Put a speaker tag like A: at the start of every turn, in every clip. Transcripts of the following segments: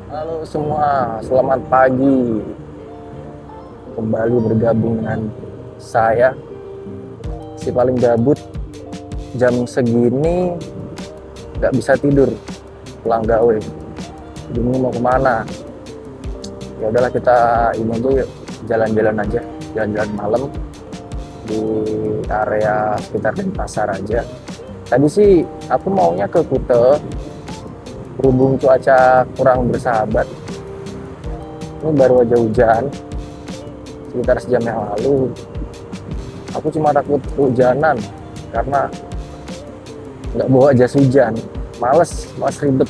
A: Halo semua, selamat pagi. Kembali bergabung dengan saya, si paling gabut. Jam segini nggak bisa tidur, pulang gawe. Bingung mau kemana? Ya udahlah kita ini aja yuk, jalan-jalan aja, jalan-jalan malam di area sekitar Denpasar aja. Tadi sih aku maunya ke Kute, berhubung cuaca kurang bersahabat. Ini baru aja hujan, sekitar sejam yang lalu. Aku cuma takut kehujanan karena nggak bawa jas hujan, males ribet.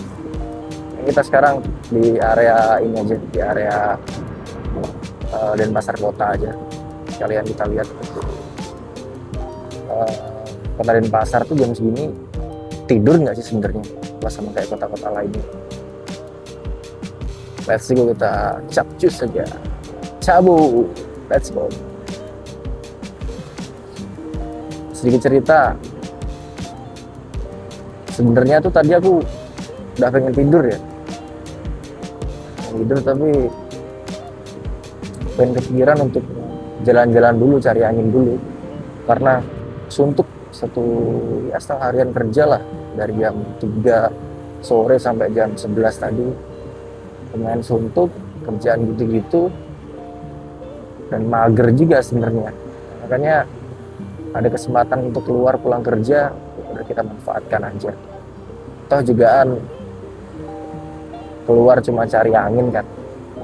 A: Kita sekarang di area ini aja, di area Denpasar kota aja, kalian kita lihat kota Denpasar tuh jam segini tidur nggak sih sebenarnya pas sama kayak kota-kota lainnya. Let's go, kita capcus saja, cabu, let's go. Sedikit cerita, sebenarnya tuh tadi aku udah pengen tidur ya, tidur tapi pengen kepikiran untuk jalan-jalan dulu, cari angin dulu, karena suntuk satu ya setengah harian kerja lah, dari jam 3 sore sampai jam 11 tadi, lumayan suntuk, kerjaan gitu-gitu dan mager juga sebenarnya. Makanya ada kesempatan untuk keluar pulang kerja, udah kita manfaatkan aja. Toh jugaan keluar cuma cari angin kan,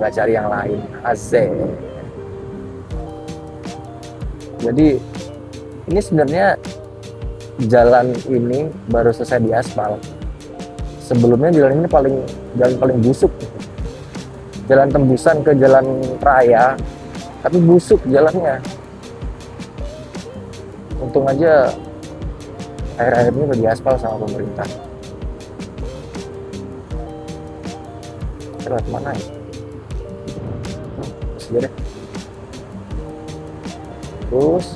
A: nggak cari yang lain. Asik. Jadi ini sebenarnya jalan ini baru selesai diaspal. Sebelumnya jalan ini jalan paling busuk. Jalan tembusan ke jalan raya, tapi busuk jalannya. Untung aja akhir-akhir ini udah diaspal sama pemerintah. Lewat mana ya? Terus aja deh. Terus,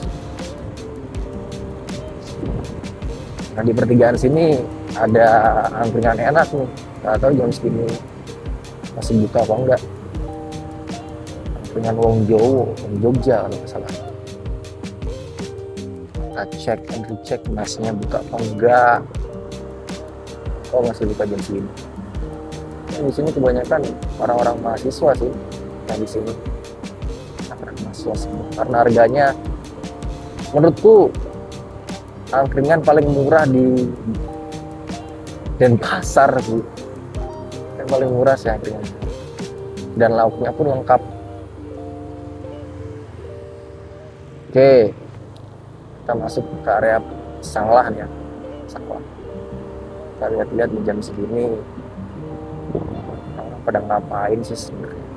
A: nah di pertigaan sini ada angkringan enak nih. Nggak tahu jam segini masih buka apa enggak. Angkringan Wong Jowo, Wong Jogja kalau nggak salah. Kita cek and recheck masnya buka apa enggak. Oh masih buka jam segini. Di sini kebanyakan orang-orang mahasiswa sih, yang di sini anak mahasiswa semua. Karena harganya, menurutku angkringan paling murah di Denpasar sih, yang paling murah sih angkringan. Dan lauknya pun lengkap. Oke, kita masuk ke area Sanglah ya, Sanglah. Kita lihat-lihat di jam segini orang pada ngapain sih sebenarnya.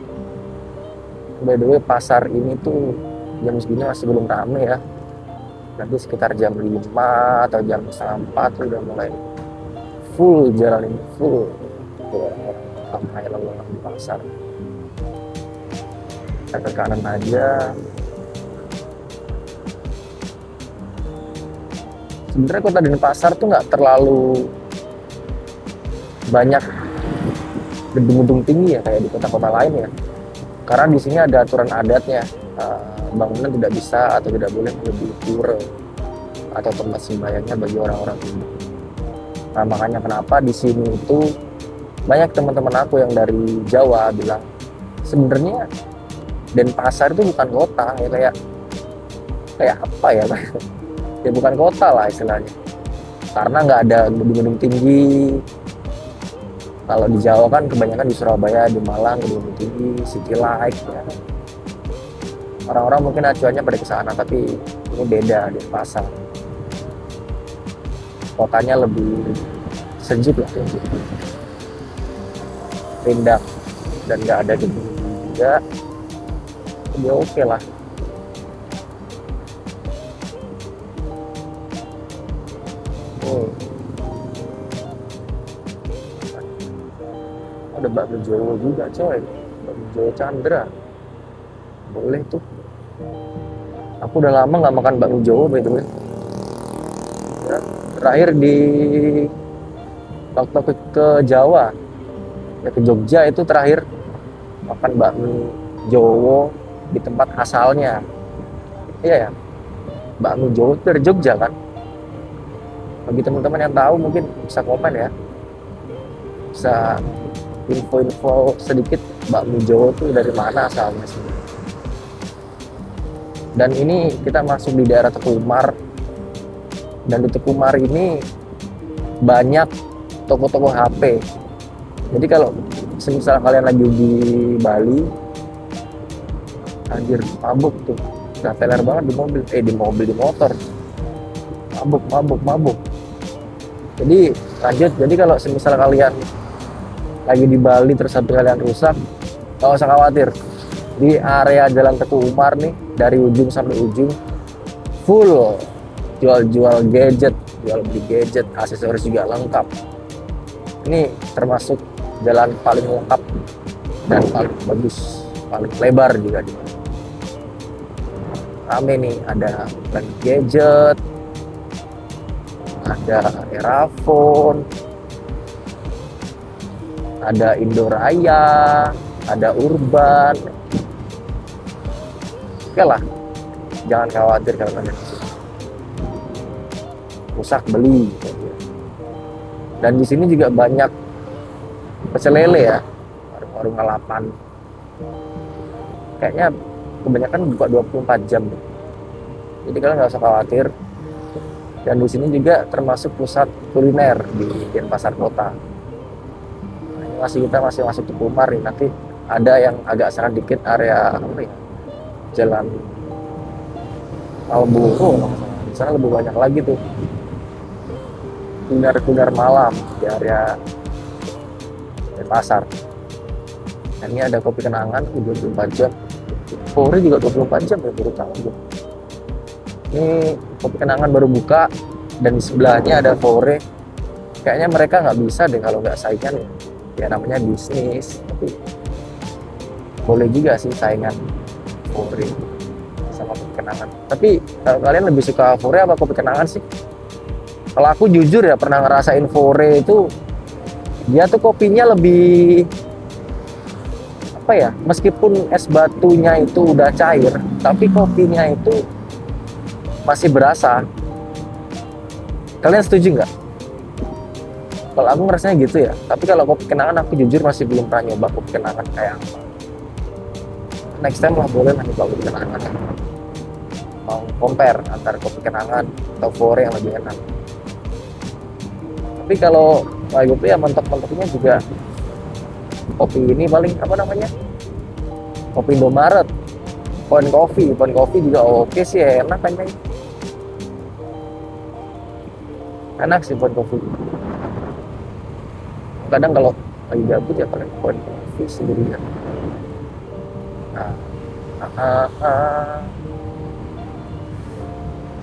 A: By the way, pasar ini tuh jam segini masih belum rame ya. Nanti sekitar jam 5 atau jam setengah 4 tuh udah mulai full, jalan ini full. Orang-orang ramai lalu lalang di pasar. Kita ke kanan aja. Sebenarnya kota Denpasar tuh nggak terlalu banyak gedung-gedung tinggi ya kayak di kota-kota lain ya. Karena di sini ada aturan adatnya, bangunan tidak bisa atau tidak boleh melebihi pura atau tempat sembahyangnya bagi orang-orang Hindu. Nah makanya kenapa di sini itu banyak teman-teman aku yang dari Jawa bilang sebenarnya Denpasar itu bukan kota ya, kayak apa ya, ya bukan kota lah istilahnya, karena nggak ada gedung-gedung tinggi. Kalau di Jawa kan kebanyakan di Surabaya, di Malang, gedung tinggi, city light ya. Orang-orang mungkin acuannya pada ke sana, tapi ini beda di pasar. Kotanya lebih sejuk lah, rindang dan nggak ada gedung juga. Dia oke lah. Ada bakmi Jawa juga coy, bakmi Jawa Chandra, boleh tuh. Aku udah lama nggak makan bakmi Jawa by the way ya, terakhir di waktu ke Jawa Ya ke Jogja itu terakhir makan bakmi Jowo di tempat asalnya. Iya ya, bakmi Jowo itu dari Jogja kan. Bagi teman-teman yang tahu mungkin bisa komen ya, bisa info-info sedikit bakmi Jowo itu dari mana asalnya sih. Dan ini kita masuk di daerah Teku Umar, dan di Teku Umar ini banyak toko-toko HP. Jadi kalau misalnya kalian lagi di Bali, anjir mabuk tuh, udah teler banget di motor, mabuk. Jadi lanjut, jadi kalau misalnya kalian lagi di Bali terus HP kalian rusak, nggak usah khawatir. Di area Jalan Teku Umar nih, dari ujung sampai ujung full jual gadget, jual beli gadget, aksesoris juga lengkap. Ini termasuk jalan paling lengkap dan paling bagus, paling lebar juga di mana. Rame nih, ada Planet Gadget, ada Erafone, ada Indoraya, ada Urban. Oke lah, jangan khawatir kalau kalian rusak beli. Dan di sini juga banyak pecel lele ya, warung-warung lalapan. Kayaknya kebanyakan buka 24 jam. Jadi kalian nggak usah khawatir. Dan di sini juga termasuk pusat kuliner di Denpasar Kota. Nah, ini kita masih masuk ke Umar nih. Nanti ada yang agak sana dikit area apa ya? Jalan Malboro. Di sana lebih banyak lagi tuh kuliner malam di area Denpasar. Dan ini ada kopi kenangan 24 jam. Fore juga 24 jam ya, baru tahu gue. Ini kopi kenangan baru buka dan di sebelahnya ada Fore. Kayaknya mereka nggak bisa deh kalau nggak saingan ya. Ya namanya bisnis, tapi boleh juga sih saingan Fore sama kopi kenangan. Tapi kalau kalian lebih suka Fore apa kopi kenangan sih? Kalau aku jujur ya pernah ngerasain Fore itu, dia tuh kopinya lebih apa ya, meskipun es batunya itu udah cair, tapi kopinya itu masih berasa. Kalian setuju nggak? Kalau aku ngerasanya gitu ya. Tapi kalau kopi kenangan aku jujur masih belum pernah nyoba kopi kenangan kayak apa. Next time lah boleh lah nyoba kopi kenangan. Mau compare antara kopi kenangan atau Fore yang lebih enak. Tapi kalau lagi itu ya mentok-mentoknya juga kopi ini paling apa namanya? Kopi Indomaret. Point Coffee juga oke sih, enak kayaknya. Enak sih Point Coffee. Kadang kalau lagi gabut ya paling Point Coffee sendirian.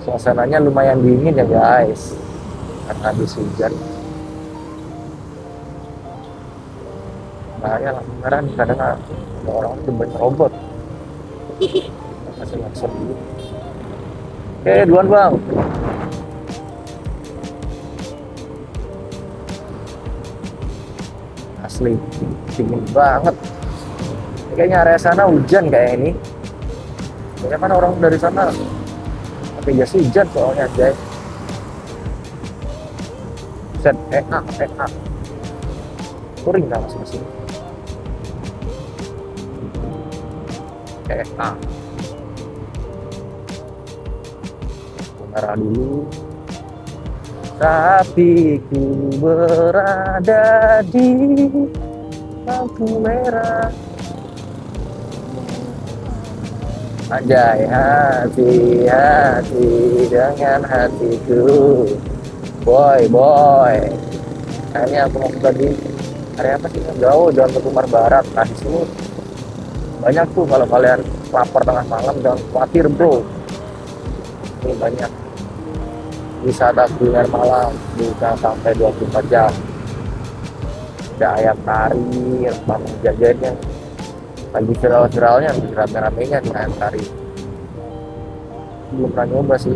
A: Suasananya lumayan dingin ya guys, karena habis hujan. Bahaya lah, beneran kadang ada orang demen robot. Masih langsung dulu. Oke, duluan bang. Asli, dingin banget. Ini kayaknya area sana hujan kayak ini. Banyak kan orang dari sana pakai jas hujan soalnya guys. Set Kuring kan masing-masing. Merah dulu. Tapi ku berada di lampu merah. Anjay, hati-hati dengan hatiku. Boy. Nah, ini aku mau tadi area apa sih? Jauh, Jalan Teku Umar Barat. Nah, di sini banyak tuh kalau kalian lapar tengah malam, jangan khawatir bro. Ini banyak wisata kuliner malam, buka sampai 24 jam. Ada ayam kari, rempah jajannya. Lagi viral-viralnya, rame-ramenya di ayam kari. Belum pernah nyoba sih.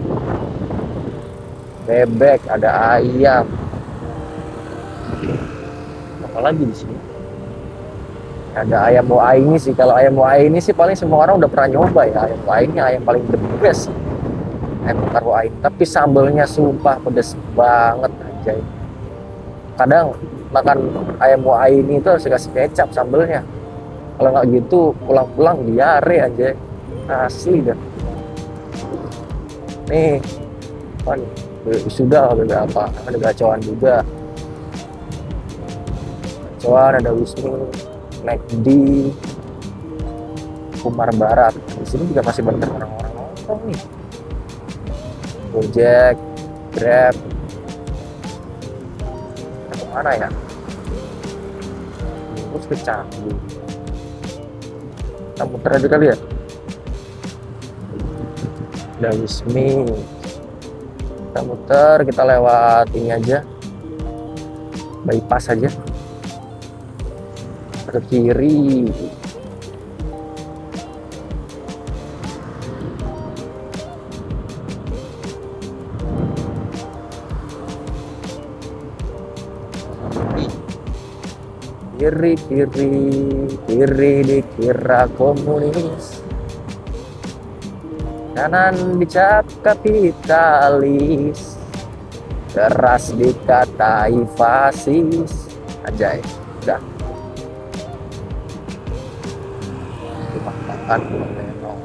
A: Bebek, ada ayam. Apa lagi di sini? Ada ayam Wai ini sih. Kalau ayam Wai ini sih paling semua orang udah pernah nyoba ya. Ayam Wai ini ayam paling the best sih. Ayam bakar Wai. Tapi sambelnya sumpah pedes banget aja. Kadang makan ayam Wai ini tuh harus kasih kecap sambelnya. Kalau nggak gitu pulang-pulang diare aja. Asli dah. Nih, kan sudah beberapa. Ada gacoan juga. Gacoan ada Wisnu, McD, Kumar Barat. Di sini juga masih banyak orang-orang nongkrong nih. Gojek, Grab. Kemana ya? Terus ke Canggu. Kita muter aja kali ya. Ada Wismi. Kita muter, kita lewat ini aja. Bypass aja. Ke kiri. Kiri dikira komunis, kanan dicap kapitalis, keras dikatai fasis. Anjay, udah dimakan menenong.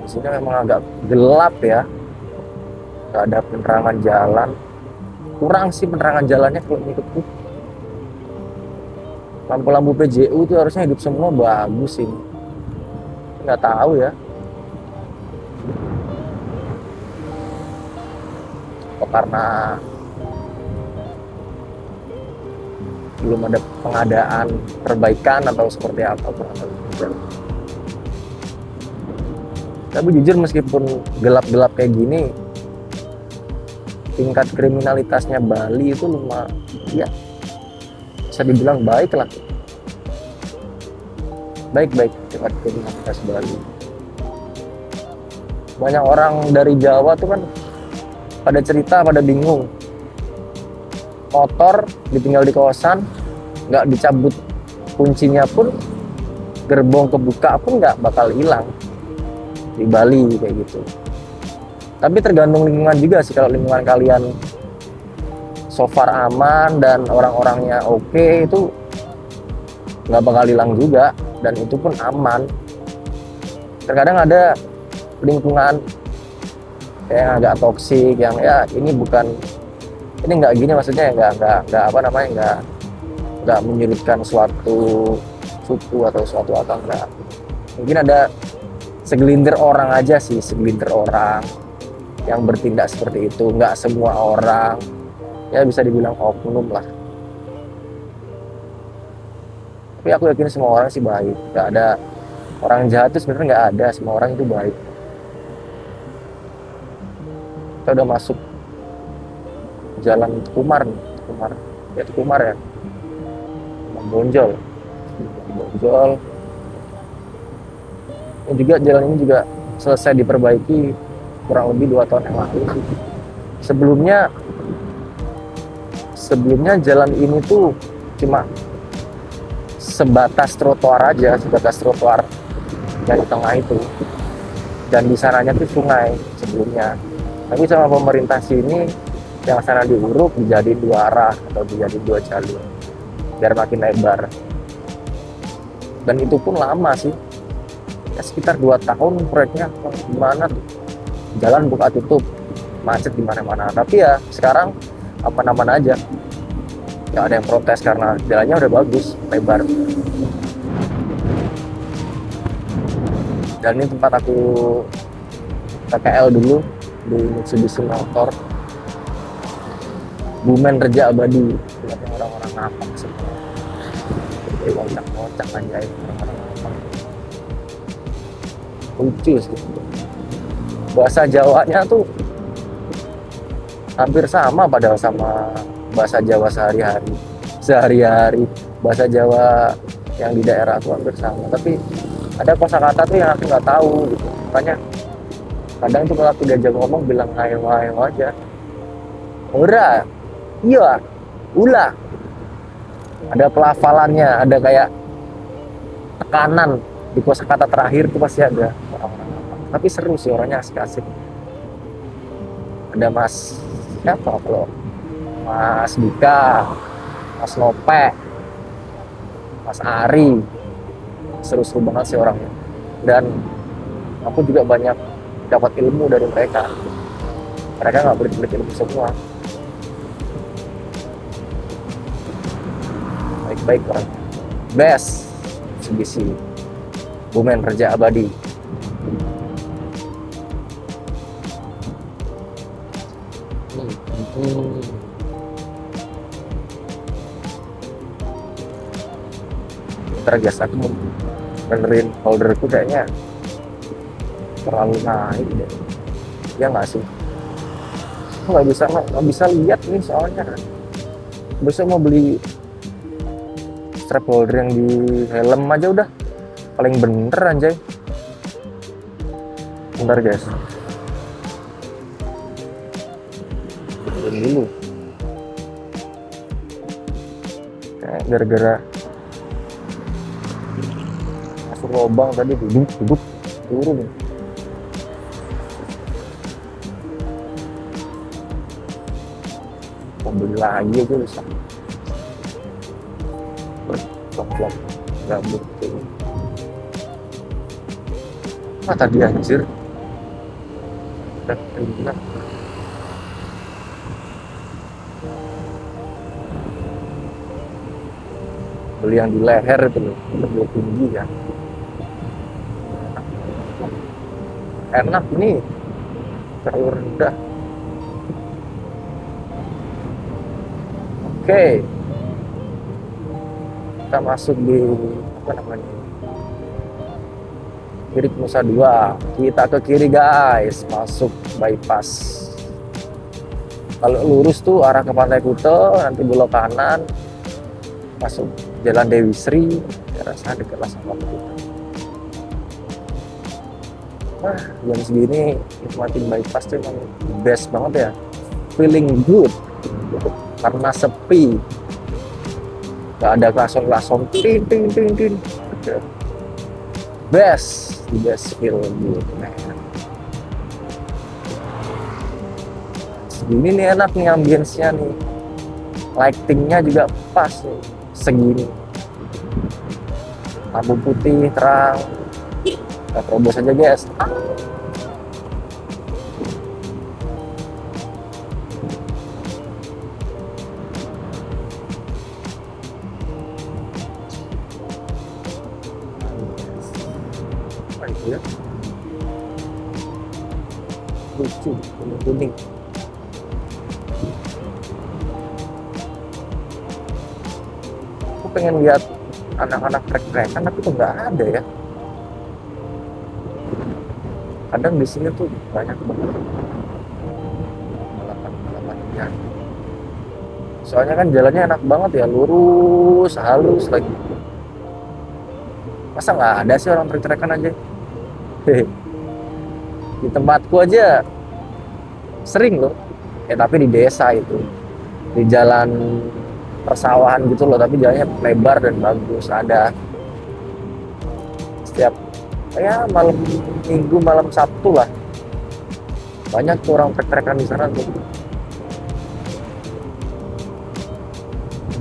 A: Di sini memang agak gelap ya, gak ada penerangan jalan. Kurang sih penerangan jalannya kalau menurutku. Lampu-lampu PJU itu harusnya hidup semua bagus ini. Nggak tahu ya. Oh, karena belum ada pengadaan perbaikan atau seperti apa. Tapi jujur meskipun gelap-gelap kayak gini, tingkat kriminalitasnya Bali itu lumayan, ya bisa dibilang baik lah. Baik tingkat kriminalitas Bali. Banyak orang dari Jawa tuh kan pada cerita, pada bingung. Motor ditinggal di kosan, nggak dicabut kuncinya pun, gerbong kebuka pun nggak bakal hilang di Bali kayak gitu. Tapi tergantung lingkungan juga sih. Kalau lingkungan kalian so far aman dan orang-orangnya oke, itu nggak bakal hilang juga, dan itu pun aman. Terkadang ada lingkungan yang agak toksik, yang ya ini bukan, ini nggak gini maksudnya, nggak apa namanya, nggak menyudutkan suatu suku atau suatu apa, nggak. Mungkin ada segelintir orang aja sih, segelintir orang yang bertindak seperti itu. Nggak semua orang, ya bisa dibilang oknum lah. Tapi aku yakin semua orang sih baik. Nggak ada orang jahat itu sebenarnya, nggak ada. Semua orang itu baik. Kita udah masuk jalan Tukumar nih. Tukumar ya. Bonjol. Ini juga jalan ini juga selesai diperbaiki kurang lebih 2 tahun yang lalu. Sebelumnya jalan ini tuh cuma sebatas trotoar aja, sebatas trotoar yang di tengah itu, dan di sananya tuh sungai sebelumnya. Tapi sama pemerintah sini, yang sana diuruk dijadiin 2 arah atau dijadiin 2 jalur biar makin lebar. Dan itu pun lama sih, ya sekitar 2 tahun proyeknya. Gimana tuh, jalan buka tutup, macet di mana-mana. Tapi ya sekarang aman-aman aja, nggak ada yang protes karena jalannya udah bagus, lebar. Dan ini tempat aku PKL dulu di Mitsubishi Motor Bumen Reja Abadi. Lihat orang-orang napak semua, kocak-kocak anjay, orang-orang napak. Lucu sih. Bahasa Jawanya tuh hampir sama padahal sama bahasa Jawa sehari-hari. Bahasa Jawa yang di daerah aku hampir sama, tapi ada kosakata tuh yang aku nggak tahu gitu. Makanya kadang tuh kalau aku diajak ngomong bilang ayo aja. Ora, iya, ulah, ada pelafalannya, ada kayak tekanan di kosakata terakhir itu pasti ada orang-orang apa. Tapi seru sih, orangnya asik-asik. Ada Mas siapa kalau Mas Dika, Mas Nope, Mas Ari, seru-seru banget sih orangnya. Dan aku juga banyak dapat ilmu dari mereka. Mereka nggak pelit-pelit ilmu semua, baik-baik orang. Best Mitsubishi Bumen Raja Abadi. Bentar guys, aku mau benerin holderku, kayaknya terlalu naik deh. Ya nggak sih? Aku nggak bisa lihat nih soalnya. Besok mau beli strap holder yang di helm aja udah paling bener anjay. Bentar guys, benerin dulu. Kayak gara-gara masuk lubang tadi duduk turun. Mau beli lagi aja bisa. Plak gabut tuh. Tadi anjir. Udah beli yang di leher itu loh, lebih tinggi kan. Enak ini, terlalu rendah. Oke, kita masuk di apa namanya, kiri Nusa Dua. Kita ke kiri guys, masuk bypass. Kalau lurus tuh arah ke Pantai Kuta, nanti belok kanan masuk Jalan Dewi Sri, rasa dekat lah sama Kuta. Wah, jam segini nikmatin bypass tuh emang best banget ya, feeling good karena sepi, gak ada klason tin best feel good man. Segini nih enak nih ambience-nya nih, lighting-nya juga pas nih segini, lampu putih terang. Kita terobos aja guys. Ya, lucu kuning. Aku pengen lihat anak-anak trek-trekan tapi kok nggak ada ya. Kadang di sini tuh banyak banget balapan ya. Soalnya kan jalannya enak banget ya, lurus halus lagi. Masa nggak ada sih orang trek-trekan aja? Di tempatku aja sering loh ya, tapi di desa itu, di jalan persawahan gitu loh, tapi jalannya lebar dan bagus. Ada setiap ya malam minggu, malam Sabtu lah, banyak tuh orang trek-trekan di sana tuh.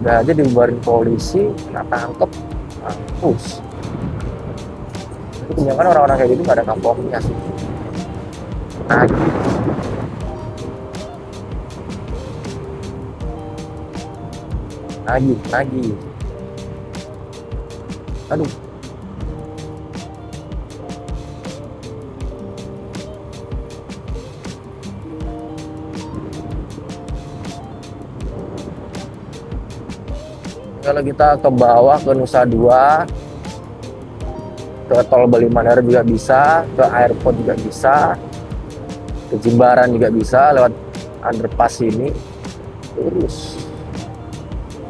A: Udah aja dibubarin polisi, kena tangkep, mampus. Kebanyakan orang-orang kayak gitu nggak ada kapoknya sih. Nagih. Aduh. Kalau kita ke bawah ke Nusa Dua, ke tol Bali Mandara juga bisa, ke airport juga bisa, ke Jimbaran juga bisa lewat underpass ini terus.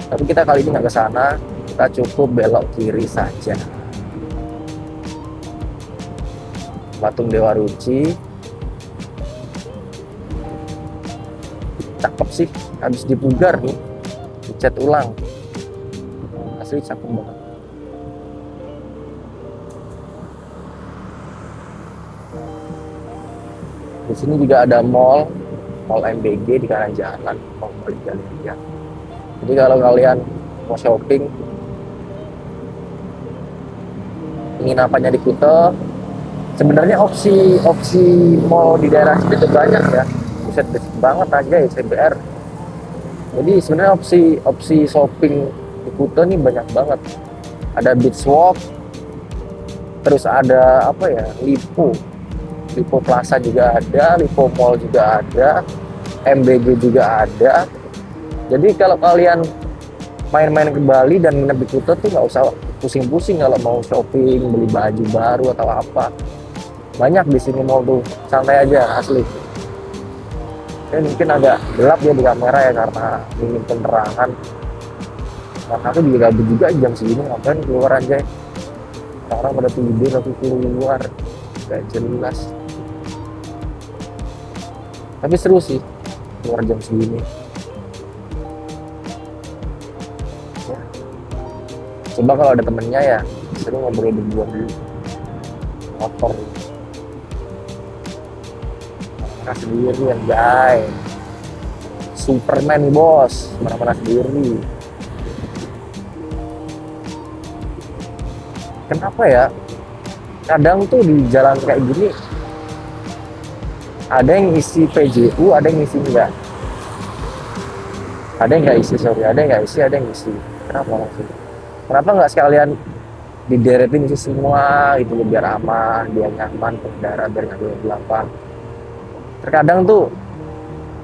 A: Tapi kita kali ini nggak ke sana, kita cukup belok kiri saja. Patung Dewa Ruci, cakep sih, habis dipugar nih. dicat ulang. Asli cakep banget. Di sini juga ada mall MBG di kanan jalan, mau balik Galeria. Jadi kalau kalian mau shopping, penginapannya di Kuta, sebenarnya opsi mall di daerah sini itu banyak ya. Buset banget aja ya CBR. Jadi sebenarnya opsi shopping di Kuta nih banyak banget. Ada Beach Walk, terus ada apa ya, Lipo Plaza juga ada, Lipo Mall juga ada, MBG juga ada. Jadi kalau kalian main-main ke Bali dan nginep di Kuta tuh nggak usah pusing-pusing kalau mau shopping, beli baju baru atau apa. Banyak di sini mall tuh, santai aja asli. Ini mungkin agak gelap ya di kamera ya karena minim penerangan. Karena aku juga gabut juga jam segini, ngapain keluar aja. Orang pada tidur aku keluar, gak jelas. Tapi seru sih keluar jam segini ya. Coba kalau ada temennya ya seru ngobrol berdua dulu, motor mana sendiri ya guys. Superman nih bos, mana sendiri. Kenapa ya kadang tuh di jalan kayak gini ada yang isi PJU, ada yang isi enggak. Ada yang nggak isi, ada yang nggak isi, ada yang isi. Kenapa nggak sekalian dideretin isi semua gitu biar aman, biar nyaman pengendara, biar nggak ada belakang. Terkadang tuh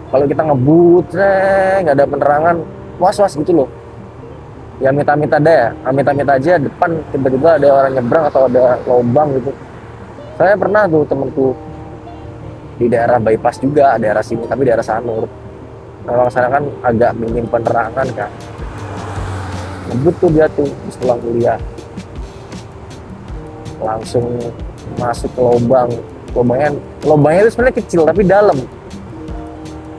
A: kalau kita ngebut, nggak ada penerangan, was-was gitu loh. Ya amit-amit aja depan tiba-tiba ada orang nyebrang atau ada lubang gitu. Saya pernah tuh temenku di daerah bypass juga, daerah sini tapi daerah Sanur. Kalau sana kan agak minim penerangan kan. Ngebut tuh dia tuh setelah kuliah. Langsung masuk ke lubang. Lubangnya itu sebenarnya kecil tapi dalam.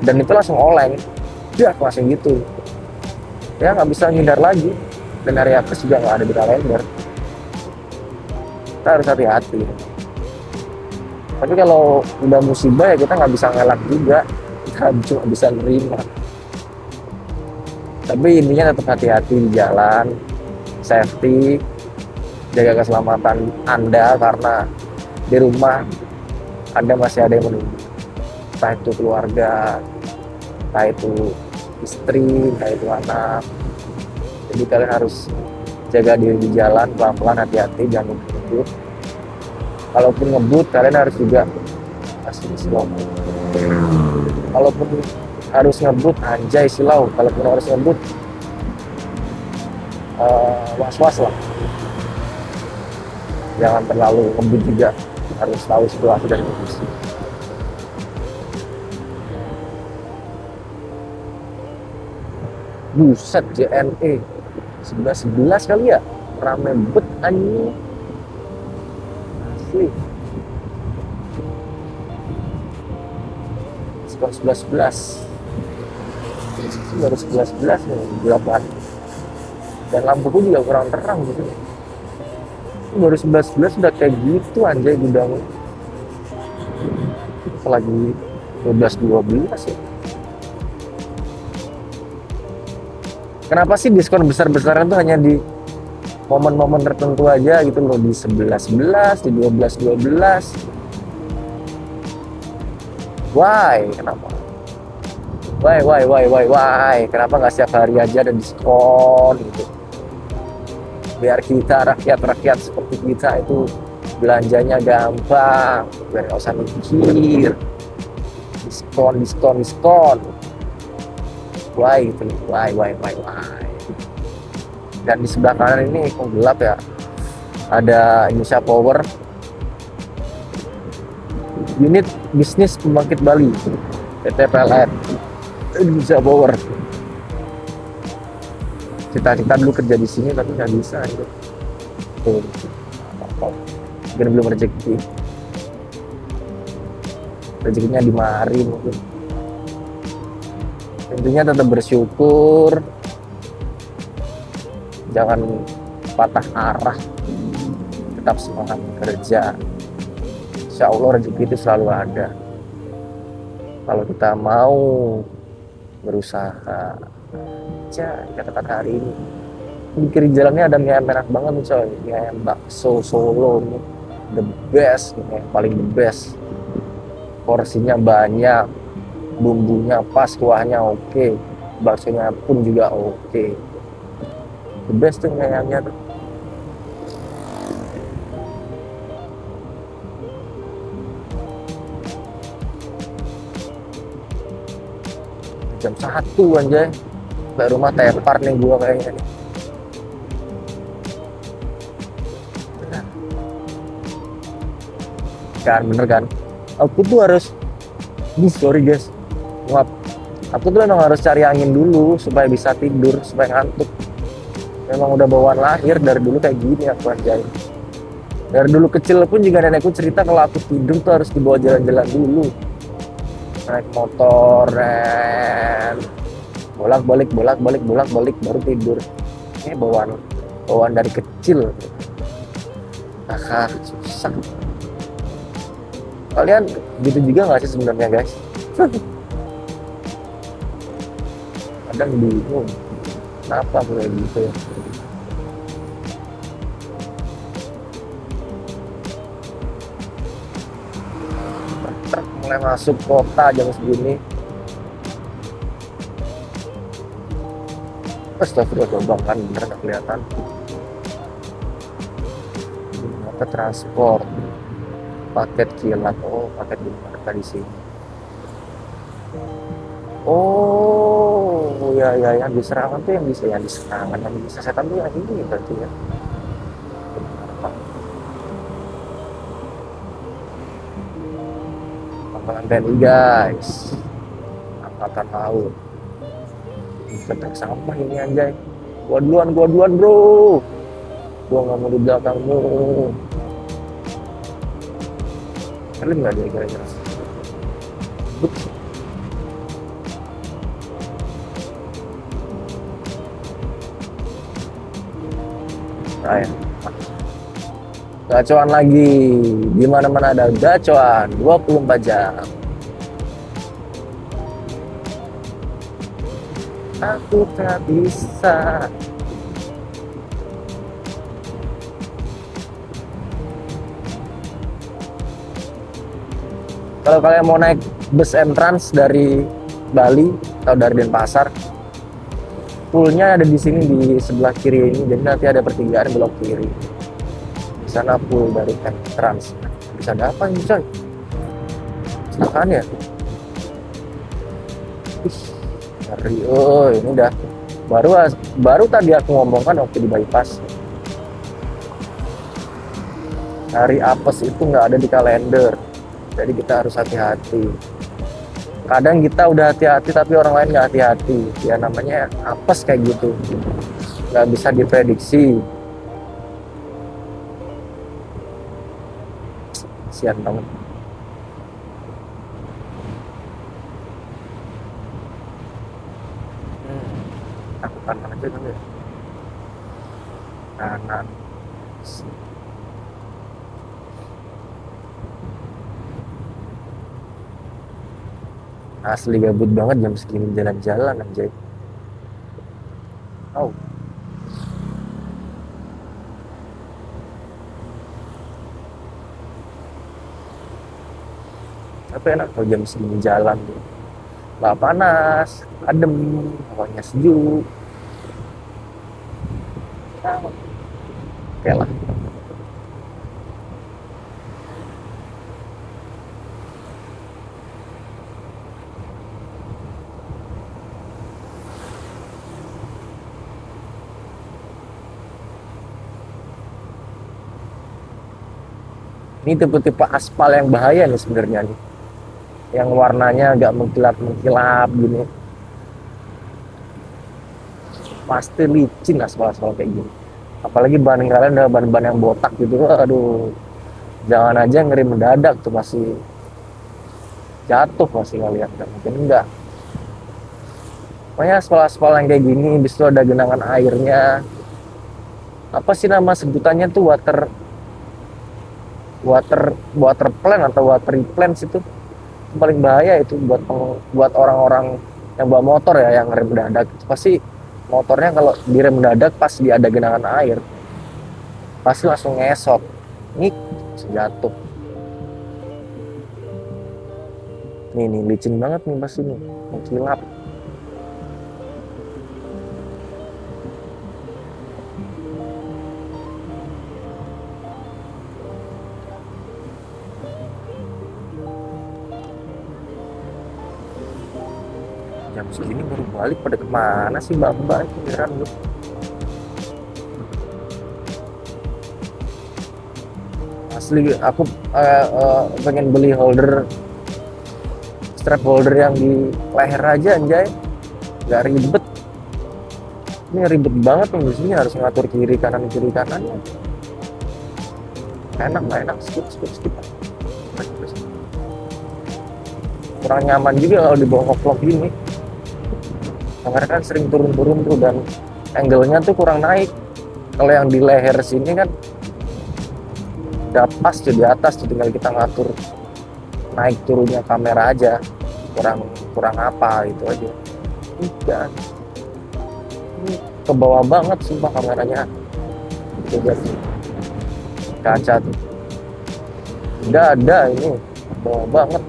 A: Dan itu langsung oleng. Dia langsung gitu. Ya nggak bisa ngindar lagi. Dan area apes juga nggak ada di kalender. Kita harus hati-hati. Tapi kalau udah musibah ya kita nggak bisa ngelak juga, kita cuma bisa nerima. Tapi intinya tetap hati-hati di jalan, safety, jaga keselamatan Anda karena di rumah Anda masih ada yang menunggu. Entah itu keluarga, entah itu istri, entah itu anak. Jadi kalian harus jaga diri di jalan, pelan-pelan, hati-hati, jangan ngebut. Kalaupun ngebut, kalian harus juga slow. Kalaupun harus ngebut, anjay slow. Kalaupun harus ngebut, was-was lah. Jangan terlalu ngebut juga. Harus tahu situasi dan kondisi. Buset, JNE 11 kali ya, rame bet anjing. 11 baru 11 nih, gelapan. Dan lampuku juga kurang terang gitu. Baru 11 sudah kayak gitu anjay gudang. Apalagi 12 ya. Kenapa sih diskon besar-besaran tuh hanya di momen-momen tertentu aja gitu loh, di 11, di 12. Why? Kenapa? Why? Kenapa nggak setiap hari aja ada diskon gitu? Biar kita rakyat seperti kita itu belanjanya gampang, biar nggak usah mikir. Diskon. Why gitu? Why? Dan di sebelah kanan ini kok gelap ya, ada Indonesia Power, unit bisnis pembangkit Bali, PT PLN, Indonesia Power. Cita-cita dulu kerja di sini tapi nggak bisa gitu. Mungkin belum rezekinya di mari mungkin. Intinya tetap bersyukur, Jangan patah arah, tetap semangat kerja. Insya Allah rezeki itu selalu ada kalau kita mau berusaha. Ya, kata-kata hari ini di kiri jalannya ada mie ayam enak banget nih coy, mie ayam bakso Solo nih, the best, mie ayam paling the best. Porsinya banyak, bumbunya pas, kuahnya oke, baksonya pun juga oke, the best tuh mie ayamnya tuh. Jam 1 anjay, sampai rumah tepar nih gua kayaknya nih. Kan bener kan, aku tuh harus sorry guys, maaf, aku tuh memang harus cari angin dulu supaya bisa tidur, supaya ngantuk. Memang udah bawaan lahir dari dulu kayak gini aku anjay. Dari dulu kecil pun juga nenekku cerita kalau aku tidur tuh harus dibawa jalan-jalan dulu, naik motor dan bolak-balik baru tidur. Ini bawaan dari kecil. Susah. Kalian gitu juga nggak sih sebenarnya guys? Kadang bingung kenapa aku kayak gitu ya. Truk mulai masuk kota jam segini. Astagfirullah, kan bener nggak kelihatan. Motor transport, paket kilat, oh paket dimarka di sini. Oh ya yang di serangan tuh yang bisa, yang di serangan, yang bisa setan tuh yang ini berarti ya. Pangkalan TNI guys, angkatan laut. Truk sampah ini anjay. Gua duluan bro, gua nggak mau di belakangmu. Kalian nggak dia kira-kira? Nah, gacoan lagi, di mana-mana ada gacoan 24 jam. Aku tak bisa. Kalau kalian mau naik bus Entrans dari Bali atau dari Denpasar, poolnya ada di sini di sebelah kiri ini. Jadi nanti ada pertigaan belok kiri. Di sana pool dari Entrans. Bisa ada apa ini coy? Silakan ya. Ngeri, oh ini udah baru tadi aku ngomongkan waktu di bypass. Hari apes itu nggak ada di kalender. Jadi kita harus hati-hati. Kadang kita udah hati-hati tapi orang lain nggak hati-hati. Ya namanya apes kayak gitu. Nggak bisa diprediksi. Kasian banget. Aku kanan aja kan ya. Kanan. Asli gabut banget jam segini jalan-jalan anjay. Oh. Tapi enak kalau jam segini jalan tuh. Nggak panas, adem, hawanya sejuk. Oke lah. Ini tipe-tipe aspal yang bahaya nih sebenarnya nih. Yang warnanya agak mengkilap-mengkilap gini. Pasti licin aspal-aspal kayak gini. Apalagi ban kalian udah ban-ban yang botak gitu. Aduh. Jangan aja ngeri mendadak tuh, masih jatuh masih kalian. Mungkin enggak. Pokoknya aspal-aspal yang kayak gini, bis itu ada genangan airnya. apa sih nama sebutannya tuh, water water water plan atau water plants itu paling bahaya itu buat orang-orang yang bawa motor ya, yang rem mendadak itu pasti motornya kalau direm mendadak pas dia ada genangan air pasti langsung ngesot, nih jatuh. Nih licin banget nih pas ini mengkilap. Jam segini baru balik, pada kemana sih mbak-mbak itu, heran gue. Asli aku pengen beli strap holder yang di leher aja anjay, nggak ribet. Ini ribet banget nih, di sini harus ngatur kiri kanan, nggak enak, skip. Kurang nyaman juga kalau dibawa vlog gini, karena kan sering turun tuh dan angle-nya tuh kurang naik. Kalau yang di leher sini kan udah pas tuh di atas tuh, tinggal kita ngatur naik turunnya kamera aja, kurang apa gitu aja. Dan ini ke bawah banget sumpah kameranya, coba kaca tuh udah ada, ini ke bawah banget.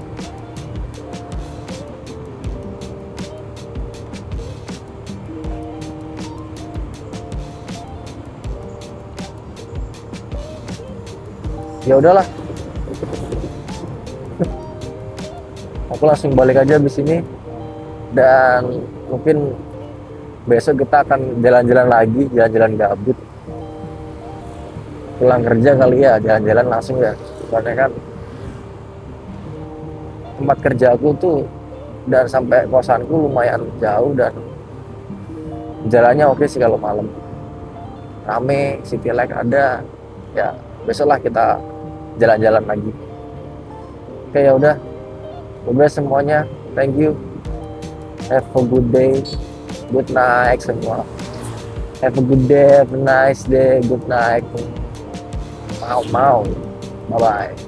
A: Ya udahlah, aku langsung balik aja di sini, dan mungkin besok kita akan jalan-jalan lagi, jalan-jalan gabut. Pulang kerja kali ya, jalan-jalan langsung ya, karena kan tempat kerja aku tuh dan sampai kosanku lumayan jauh, dan jalannya oke sih kalau malam, rame, city light ada. Ya besok lah kita jalan-jalan lagi. Oke, ya udah semuanya, thank you, have a good day, good night semua, have a good day, have a nice day, good night, mau bye bye.